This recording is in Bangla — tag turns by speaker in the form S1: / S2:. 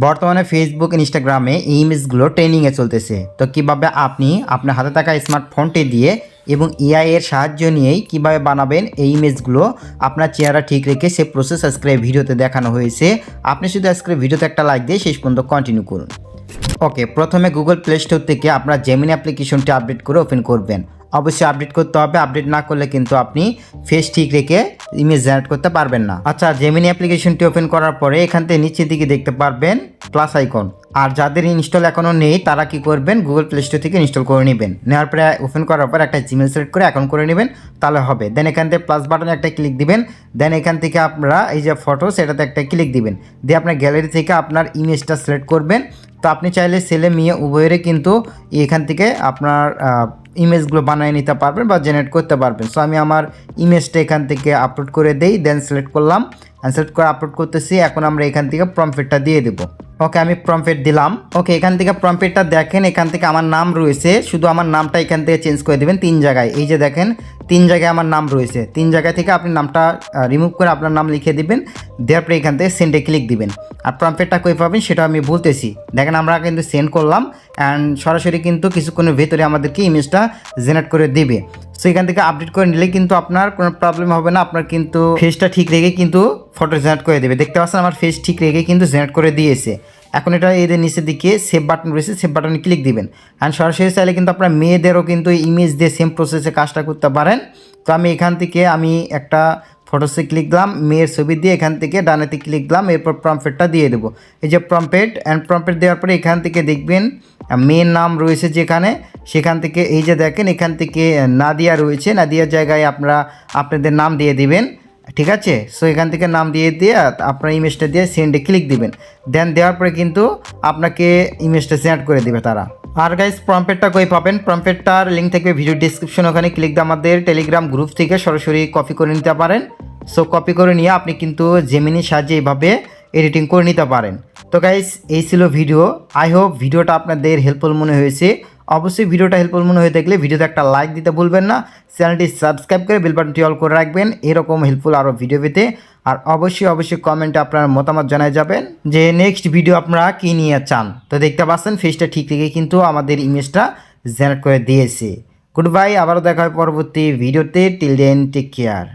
S1: বর্তমানে ফেসবুক ইনস্টাগ্রামে এই ইমেজগুলো ট্রেন্ডিংয়ে চলতেছে। তো কিভাবে আপনি আপনার হাতে থাকা স্মার্টফোনটি দিয়ে এবং এআই এর সাহায্য নিয়েই কিভাবে বানাবেন এই ইমেজগুলো আপনার চেহারা ঠিক রেখে সে প্রসেস আজকে ভিডিওতে দেখানো হয়েছে। আপনি শুধু আজকের ভিডিওতে একটা লাইক দিয়ে শেষ পর্যন্ত কন্টিনিউ করুন। ওকে, প্রথমে গুগল প্লে স্টোর থেকে আপনার জেমিনি অ্যাপ্লিকেশনটি আপডেট করে ওপেন করবেন। অবশ্যই আপডেট করতে হবে, আপডেট না করলে কিন্তু আপনি ফেস ঠিক রেখে ইমেজ জেনারেট করতে পারবেন না। আচ্ছা, জেমিনি অ্যাপ্লিকেশনটি ওপেন করার পরে এখান থেকে নিচের দিকে দেখতে পারবেন প্লাস আইকন। আর যাদের ইনস্টল এখনও নেই তারা কি করবেন, গুগল প্লে স্টোর থেকে ইনস্টল করে নেবেন। নেওয়ার পরে ওপেন করার পর একটা জিমেল সিলেক্ট করে অ্যাকাউন্ট করে নেবেন, তাহলে হবে। দেন এখান থেকে প্লাস বাটনে একটা ক্লিক দিবেন। দেন এখান থেকে আপনারা এই যে ফটো সেটাতে একটা ক্লিক দিবেন, দিয়ে আপনার গ্যালারি থেকে আপনার ইমেজটা সিলেক্ট করবেন। তো আপনি চাইলে ছেলে মেয়ে উভয়েরই কিন্তু এখান থেকে আপনার ইমেজগুলো বানিয়ে নিতে পারবেন বা জেনারেট করতে পারবেন। সো আমি আমার ইমেজটা এখান থেকে আপলোড করে দেই, দেন সিলেক্ট করলাম, সিলেক্ট করে আপলোড করতেছি। এখন আমরা এখান থেকে প্রম্পটটা দিয়ে দেবো। ওকে, আমি প্রম্পট দিলাম। ওকে, এখান থেকে প্রম্পটটা দেখেন, এখান থেকে আমার নাম রয়েছে, শুধু আমার নামটা এখান থেকে চেঞ্জ করে দেবেন 3 জায়গায়। এই যে দেখেন 3 জায়গায় আমার নাম রয়েছে, 3 জায়গা থেকে আপনি নামটা রিমুভ করে আপনার নাম লিখে দিবেন। দেওয়ার পরে এখান থেকে সেন্ডে ক্লিক দিবেন। আর প্রম্পটটা কই পাবেন সেটা আমি বলতেছি। দেখেন আমরা কিন্তু সেন্ড করলাম অ্যান্ড সরাসরি কিন্তু কিছুক্ষণের ভেতরে আমাদেরকে ইমেজটা জেনারেট করে দেবে। সো এখান থেকে আপডেট করে নিলে কিন্তু আপনার কোনো প্রবলেম হবে না। আপনার কিন্তু ফেসটা ঠিক রেখে কিন্তু ফটো জেনারেট করে দেবে। দেখতে পাচ্ছেন আমার ফেস ঠিক রেখে কিন্তু জেনারেট করে দিয়েছে। এখন এটা এদের নিচের দিকে সেভ বাটন রয়েছে, সেভ বাটনে ক্লিক দিবেন। অ্যান্ড সরাসরি চাইলে কিন্তু আপনার মেয়েদেরও কিন্তু ইমেজ দিয়ে সেম প্রসেসে কাজটা করতে পারেন। তো আমি এখান থেকে একটা ফটোসে ক্লিক দিলাম, মেয়ের ছবি দিয়ে এখান থেকে ডানেতে ক্লিক দিলাম, এরপর প্রম্পটটা দিয়ে দেবো। এই যে প্রম্পট অ্যান্ড প্রম্পট দেওয়ার পরে এখান থেকে দেখবেন মেয়ের নাম রয়েছে যেখানে, সেখান থেকে এই যে দেখেন এখান থেকে নাদিয়া রয়েছে, নাদিয়ার জায়গায় আপনারা আপনাদের নাম দিয়ে দিবেন। ঠিক আছে, সো এখান থেকে নাম দিয়ে আপনার ইমেজটা দিয়ে সেন্ডে ক্লিক দিবেন। দেন দেওয়ার পরে কিন্তু আপনাকে ইমেজটা জেনারেট করে দেবে তারা। আর গাইস, প্রম্পটটা কই পাবেন, প্রম্পটটার লিঙ্ক থাকবে ভিডিও ডিসক্রিপশন, ওখানে ক্লিক দিয়ে আমাদের টেলিগ্রাম গ্রুপ থেকে সরাসরি কপি করে নিতে পারেন। সো কপি করে নিয়ে আপনি কিন্তু জেমিনির সাহায্যে এইভাবে এডিটিং করে নিতে পারেন। তো গাইস, এই ছিল ভিডিও। আই হোপ ভিডিওটা আপনাদের হেল্পফুল মনে হয়েছে। অবশ্যই ভিডিওটা হেল্পফুল মনে হয়ে থাকলে ভিডিওতে একটা লাইক দিতে ভুলবেন না, চ্যানেলটি সাবস্ক্রাইব করে বেল বাটনটি অল করে রাখবেন এরকম হেল্পফুল আরও ভিডিও পেতে। আর অবশ্যই কমেন্টে আপনার মতামত জানাই যাবেন যে নেক্সট ভিডিও আপনারা কী নিয়ে চান। তো দেখতে পাচ্ছেন ফেসটা ঠিক রেখে কিন্তু আমাদের ইমেজটা জেনারেট করে দিয়েছে। গুড বাই, আবারও দেখা হয় পরবর্তী ভিডিওতে। Till then take care.